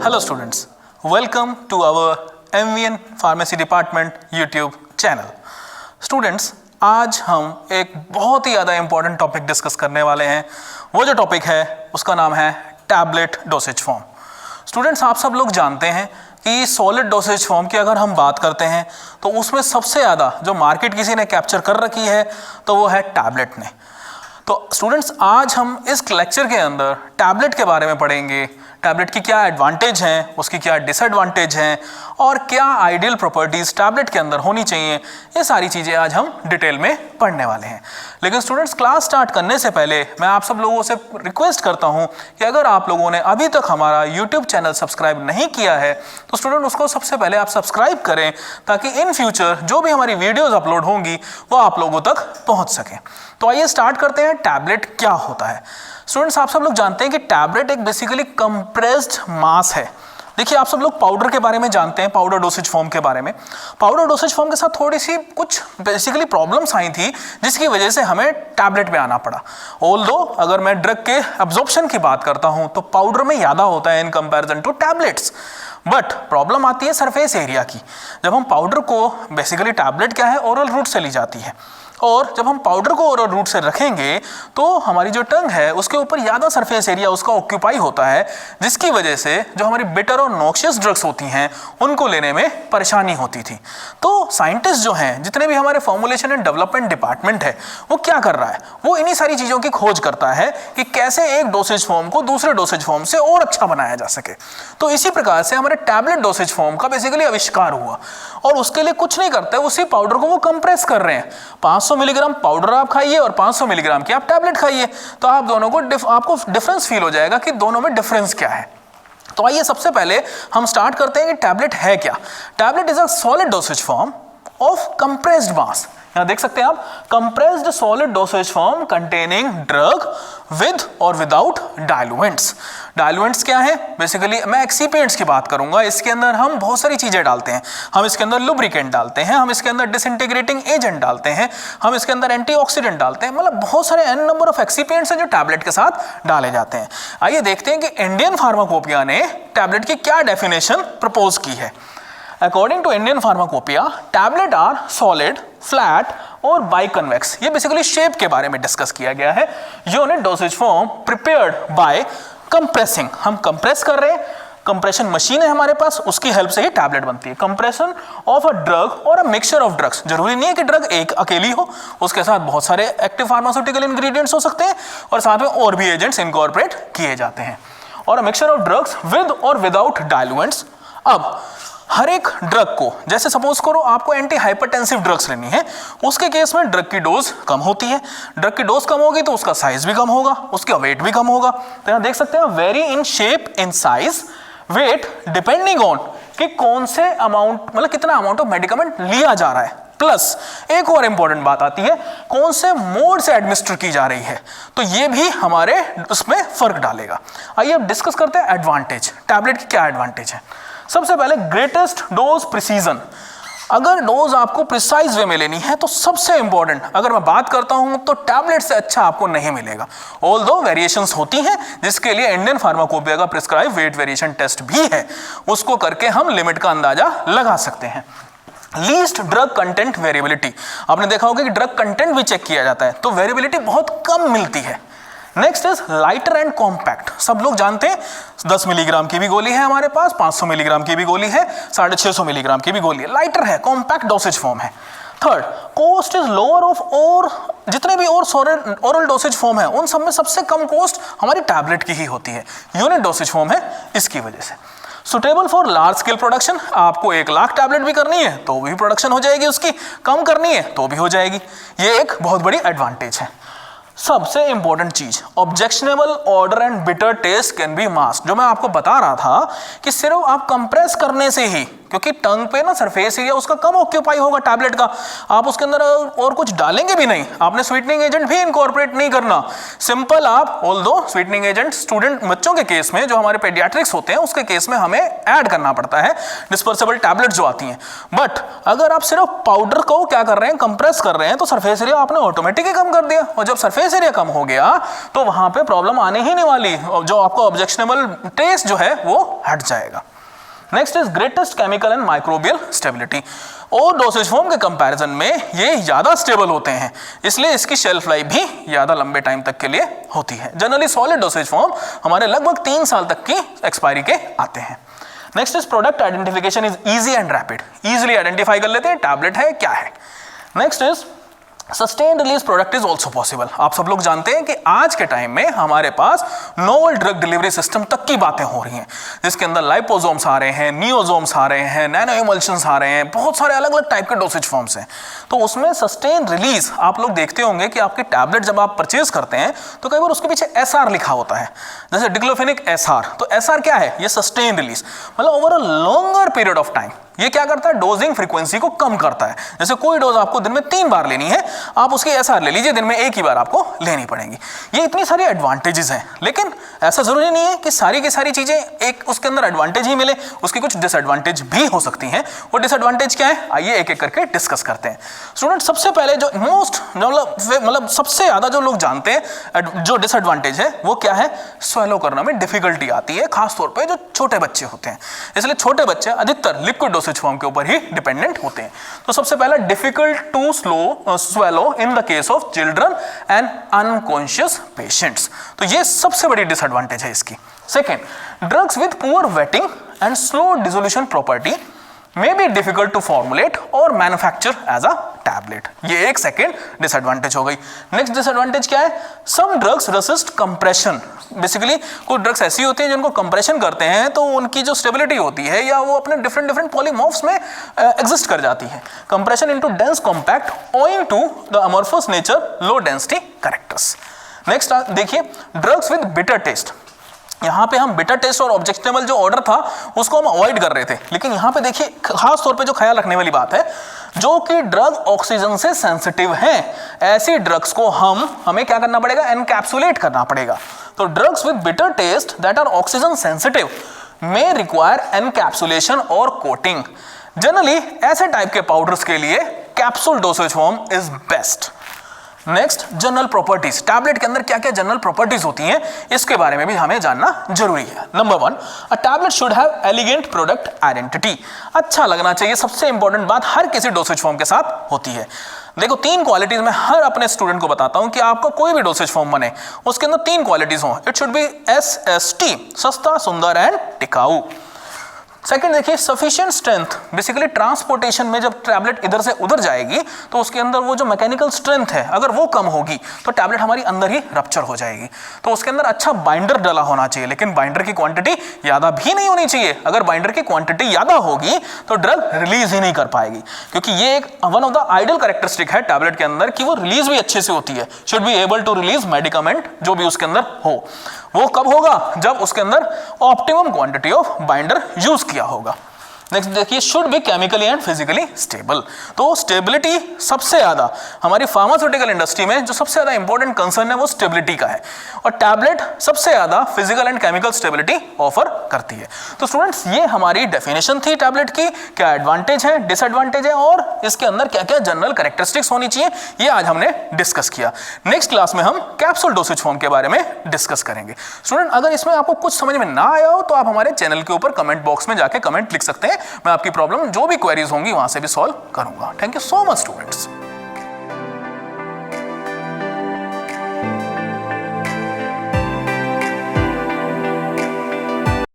Hello students, welcome to our MVN Pharmacy Department YouTube channel. Students, आज हम एक बहुत ही ज़्यादा इम्पॉर्टेंट टॉपिक डिस्कस करने वाले हैं। वो जो टॉपिक है उसका नाम है टैबलेट डोसेज फॉर्म। स्टूडेंट्स, आप सब लोग जानते हैं कि सॉलिड डोसेज फॉर्म की अगर हम बात करते हैं तो उसमें सबसे ज़्यादा जो मार्केट किसी ने कैप्चर कर रखी है तो वो है टैबलेट ने। तो स्टूडेंट्स, आज हम इस लेक्चर के अंदर टैबलेट के बारे में पढ़ेंगे। टैबलेट की क्या एडवांटेज हैं, उसकी क्या डिसएडवांटेज हैं और क्या आइडियल प्रॉपर्टीज़ टैबलेट के अंदर होनी चाहिए, ये सारी चीज़ें आज हम डिटेल में पढ़ने वाले हैं। लेकिन स्टूडेंट्स, क्लास स्टार्ट करने से पहले मैं आप सब लोगों से रिक्वेस्ट करता हूं कि अगर आप लोगों ने अभी तक हमारा यूट्यूब चैनल सब्सक्राइब नहीं किया है तो स्टूडेंट उसको सबसे पहले आप सब्सक्राइब करें ताकि इन फ्यूचर जो भी हमारी वीडियोज़ अपलोड होंगी वो आप लोगों तक पहुँच सकें। तो आइए स्टार्ट करते हैं, टैबलेट क्या होता है। स्टूडेंट्स, आप सब लोग जानते हैं कि टैबलेट एक बेसिकली कंप्रेस्ड मास है। देखिए, आप सब लोग पाउडर के बारे में जानते हैं, पाउडर डोसेज फॉर्म के बारे में। पाउडर डोसेज फॉर्म के साथ थोड़ी सी कुछ बेसिकली प्रॉब्लम्स आई थी जिसकी वजह से हमें टैबलेट पे आना पड़ा। ऑल्दो अगर मैं ड्रग के एब्जॉर्प्शन की बात करता हूं तो पाउडर में ज़्यादा होता है in comparison to tablets, but problem आती है सरफेस एरिया की। जब हम पाउडर को, बेसिकली टैबलेट क्या है, ओरल रूट से ली जाती है, और जब हम पाउडर को ओरल रूट से रखेंगे तो हमारी जो टंग है उसके ऊपर ज़्यादा सरफेस एरिया उसका ऑक्यूपाई होता है, जिसकी वजह से जो हमारी बिटर और नॉक्शियस ड्रग्स होती हैं उनको लेने में परेशानी होती थी। तो साइंटिस्ट जो हैं, जितने भी हमारे फॉर्मुलेशन एंड डेवलपमेंट डिपार्टमेंट है, वो क्या कर रहा है, वो इन्हीं सारी चीज़ों की खोज करता है कि कैसे एक डोसेज फॉर्म को दूसरे डोसेज फॉर्म से और अच्छा बनाया जा सके। तो इसी प्रकार से हमारे टैबलेट डोसेज फॉर्म का बेसिकली आविष्कार हुआ, और उसके लिए कुछ नहीं करते, उसी पाउडर को वो कंप्रेस कर रहे हैं। 500 मिलीग्राम पाउडर आप खाइए और 500 मिलीग्राम की आप टैबलेट खाइए, तो आप दोनों को आपको डिफरेंस फील हो जाएगा कि दोनों में डिफरेंस क्या है। तो आइए सबसे पहले हम स्टार्ट करते हैं कि टैबलेट है क्या। Tablet is a solid dosage form of compressed mass. यहां देख सकते हैं आप, compressed solid dosage form containing drug with और विदाउट डायलुएंट्स। डायलुएंट्स क्या है? बेसिकली मैं एक्सीपिएंट्स की बात करूंगा। इसके अंदर हम बहुत सारी चीजें डालते हैं। हम इसके अंदर लुब्रिकेंट डालते हैं, हम इसके अंदर डिसइंटीग्रेटिंग एजेंट डालते हैं, हम इसके अंदर एंटीऑक्सीडेंट डालते हैं। मतलब बहुत सारे एन नंबर ऑफ एक्सीपिएंट्स हैं जो टैबलेट के साथ डाले जाते हैं। आइए देखते हैं कि इंडियन फार्माकोपिया ने टैबलेट की क्या डेफिनेशन प्रपोज की है। According to Indian Pharmacopoeia, tablet are solid, flat और biconvex। ये बेसिकली शेप के बारे में डिस्कस किया गया है। Unit dosage form prepared by compressing. हम कंप्रेस कर रहे हैं, कंप्रेशन मशीन है हमारे पास, उसकी हेल्प से ही टैबलेट बनती है। कंप्रेशन ऑफ अ ड्रग और अ मिक्सचर ऑफ ड्रग्स। जरूरी नहीं है कि ड्रग एक अकेली हो, उसके साथ बहुत सारे एक्टिव फार्मास्यूटिकल इंग्रेडिएंट्स हो सकते हैं और साथ में और भी एजेंट्स इनकॉर्पोरेट किए जाते हैं। और a mixture of drugs with और विदाउट डायलुएंट्स। अब हर एक ड्रग को, जैसे सपोज करो आपको एंटी हाइपरटेंसिव ड्रग्स लेनी है, उसके केस में ड्रग की डोज कम होती है। ड्रग की डोज कम होगी तो उसका साइज भी कम होगा, उसका वेट भी कम होगा। तो यहां देख सकते हैं, very in shape, in size, weight depending on कि कौन से अमाउंट, मतलब कितना अमाउंट ऑफ मेडिकमेंट लिया जा रहा है। प्लस एक और इंपॉर्टेंट बात आती है, कौन से मोड से एडमिनिस्टर की जा रही है, तो ये भी हमारे उसमें फर्क डालेगा। आइए अब डिस्कस करते हैं एडवांटेज। टैबलेट की क्या एडवांटेज है? सबसे पहले ग्रेटेस्ट डोज प्रिसीजन। अगर डोज आपको प्रिसाइज वे में लेनी है तो सबसे इंपॉर्टेंट अगर मैं बात करता हूं तो टैबलेट से अच्छा आपको नहीं मिलेगा। ऑल्दो वेरिएशंस होती हैं जिसके लिए इंडियन फार्माकोपिया का प्रिस्क्राइब वेट वेरिएशन टेस्ट भी है, उसको करके हम लिमिट का अंदाजा लगा सकते हैं। Least drug content variability. आपने देखा होगा कि ड्रग कंटेंट भी चेक किया जाता है तो वेरिएबिलिटी बहुत कम मिलती है। Next is lighter and compact. सब लोग जानते हैं 10 मिलीग्राम की भी गोली है हमारे पास, 500 मिलीग्राम की भी गोली है, 650 मिलीग्राम की भी गोली है। लाइटर है, कॉम्पैक्ट डोसेज फॉर्म है। Third, cost is lower of, और जितने भी और ओरल डोसेज फॉर्म है उन सब में सबसे कम कॉस्ट हमारी टैबलेट की ही होती है। यूनिट डोसेज फॉर्म है इसकी वजह से। Suitable for large scale production. आपको 1 लाख टैबलेट भी करनी है तो भी प्रोडक्शन हो जाएगी उसकी, कम करनी है तो भी हो जाएगी। ये एक बहुत बड़ी एडवांटेज है। सबसे इंपॉर्टेंट चीज, objectionable order and bitter taste can be masked. जो मैं आपको बता रहा था कि सिर्फ आप कंप्रेस करने से ही क्योंकि टंग पे ना सरफेस एरिया उसका कम ऑक्यूपाई होगा टैबलेट का, आप उसके अंदर और कुछ डालेंगे भी नहीं, आपने स्वीटनिंग एजेंट भी इनकॉर्पोरेट नहीं करना। सिंपल आप ऑल्दो स्वीटनिंग एजेंट स्टूडेंट बच्चों के केस में, जो हमारे पेडियाट्रिक्स होते हैं उसके केस में हमें ऐड करना पड़ता है डिस्पर्सिबल टैबलेट जो आती हैं। बट अगर आप सिर्फ पाउडर को क्या कर रहे हैं, कंप्रेस कर रहे हैं, तो सरफेस एरिया आपने ऑटोमेटिकली कम कर दिया, और जब सरफेस एरिया कम हो गया तो वहां पे प्रॉब्लम आने ही नहीं वाली, जो आपको ऑब्जेक्शनेबल टेस्ट जो है वो हट जाएगा। Next is greatest chemical and microbial stability. और डोसेज फॉर्म के कंपैरिजन में ये ज्यादा स्टेबल होते हैं, इसलिए इसकी शेल्फ लाइफ भी ज्यादा लंबे टाइम तक के लिए होती है। जनरली सॉलिड डोसेज फॉर्म हमारे लगभग 3 साल तक की एक्सपायरी के आते हैं। Next is product identification is easy and rapid, easily identify कर लेते हैं टैबलेट है क्या है। Next is sustain release product is also possible. आप सब लोग जानते हैं कि आज के टाइम में हमारे पास नोवल ड्रग डिलीवरी सिस्टम तक की बातें हो रही हैं, जिसके अंदर लाइपोसोम्स आ रहे हैं, नियोसोम्स आ रहे हैं, नैनो इमल्शंस आ रहे हैं, बहुत सारे अलग अलग टाइप के डोसेज फॉर्म्स हैं। तो उसमें सस्टेन रिलीज आप लोग देखते होंगे कि आपकी टैबलेट जब आप परचेज करते हैं तो कई बार उसके पीछे एसआर लिखा होता है, जैसे डिक्लोफेनिक एसआर। तो एसआर क्या है, ये सस्टेन रिलीज, मतलब over a longer period of time ये क्या करता है, डोजिंग फ्रीक्वेंसी को कम करता है। जैसे कोई डोज आपको दिन में 3 बार लेनी है, आप उसकी एसआर ले लीजिए, दिन में 1 ही बार आपको लेनी पड़ेगी। ये इतनी सारी एडवांटेजेस हैं, लेकिन ऐसा जरूरी नहीं है कि सारी की सारी चीजें एक उसके अंदर एडवांटेज ही मिले, उसकी कुछ डिसएडवांटेज भी हो सकती हैं। वो डिसएडवांटेज क्या है, आइए एक एक करके डिस्कस करते हैं। स्टूडेंट सबसे पहले जो मोस्ट मतलब सबसे ज्यादा जो लोग जानते हैं जो डिसएडवांटेज है वो क्या है, स्वेलो करने में डिफिकल्टी आती है, खासतौर पर जो छोटे बच्चे होते हैं। इसलिए छोटे बच्चे अधिकतर लिक्विड डोसेज फॉर्म के ऊपर ही डिपेंडेंट होते हैं। तो सबसे पहला difficult to swallow in the case of children and unconscious patients, तो ये सबसे बड़ी डिसएडवांटेज है इसकी। Second, drugs with poor wetting and slow dissolution property may be difficult to formulate और manufacture as a tablet, ये एक सेकेंड डिसएडवांटेज हो गई। नेक्स्ट डिसएडवांटेज क्या है, some drugs resist compression, basically कुछ ड्रग्स ऐसी होती हैं जिनको कंप्रेशन करते हैं तो उनकी जो स्टेबिलिटी होती है या वो अपने डिफरेंट पॉलीमॉर्फ्स में एग्जिस्ट कर जाती है। Compression into dense compact owing to the amorphous nature, low density characters. Next देखिए, ड्रग्स विद बिटर टेस्ट, यहाँ पे हम बिटर टेस्ट और ऑब्जेक्शनेबल जो ऑर्डर था उसको हम अवॉइड कर रहे थे, लेकिन यहाँ पे देखिए खास तौर पे जो ख्याल रखने वाली बात है, जो कि ड्रग ऑक्सीजन से सेंसिटिव हैं, ऐसी ड्रग्स को हमें क्या करना पड़ेगा, एनकैप्सुलेट करना पड़ेगा। तो drugs with bitter taste that are oxygen sensitive may require encapsulation और कोटिंग। जनरली ऐसे टाइप के पाउडर्स के लिए capsule dosage form is best. Next, general properties, tablet के अंदर क्या क्या जनरल प्रॉपर्टीज होती हैं इसके बारे में भी हमें जानना जरूरी है। Number 1, a tablet should have elegant product identity, अच्छा लगना चाहिए, सबसे इंपॉर्टेंट बात हर किसी डोसेज फॉर्म के साथ होती है। देखो 3 क्वालिटीज मैं हर अपने स्टूडेंट को बताता हूं कि आपका कोई भी डोसेज फॉर्म बने उसके अंदर 3 क्वालिटीज हों। इट शुड बी SST, सस्ता, सुंदर एंड टिकाऊ। सेकंड देखिए, सफिशिएंट स्ट्रेंथ, बेसिकली ट्रांसपोर्टेशन में जब टैबलेट इधर से उधर जाएगी तो उसके अंदर वो जो मैकेनिकल स्ट्रेंथ है अगर वो कम होगी तो टैबलेट हमारी अंदर ही रप्चर हो जाएगी। तो उसके अंदर अच्छा बाइंडर डला होना चाहिए, लेकिन बाइंडर की क्वांटिटी ज्यादा भी नहीं होनी चाहिए। अगर बाइंडर की क्वांटिटी ज्यादा होगी तो ड्रग रिलीज ही नहीं कर पाएगी, क्योंकि ये एक one of the ideal characteristic है टैबलेट के अंदर कि वो रिलीज भी अच्छे से होती है। Should be able to release medicament जो भी उसके अंदर हो। वो कब होगा, जब उसके अंदर optimum quantity of binder use किया होगा। नेक्स्ट देखिए, should be chemically and physically stable, तो स्टेबिलिटी सबसे ज्यादा हमारी फार्मास्यूटिकल इंडस्ट्री में जो सबसे ज्यादा इंपॉर्टेंट कंसर्न है वो स्टेबिलिटी का है, और टैबलेट सबसे ज्यादा physical and chemical stability offer करती है। तो स्टूडेंट्स ये हमारी डेफिनेशन थी टैबलेट की, क्या एडवांटेज है, डिसएडवांटेज है और इसके अंदर क्या क्या जनरल कैरेक्टरिस्टिक्स होनी चाहिए, ये आज हमने डिस्कस किया। नेक्स्ट क्लास में हम कैप्सूल डोसेज फॉर्म के बारे में डिस्कस करेंगे। स्टूडेंट अगर इसमें आपको कुछ समझ में ना आया हो तो आप हमारे चैनल के ऊपर कमेंट बॉक्स में जाके कमेंट लिख सकते हैं, मैं आपकी प्रॉब्लम जो भी क्वेरीज होंगी वहां से भी सॉल्व करूंगा। Thank you so much students.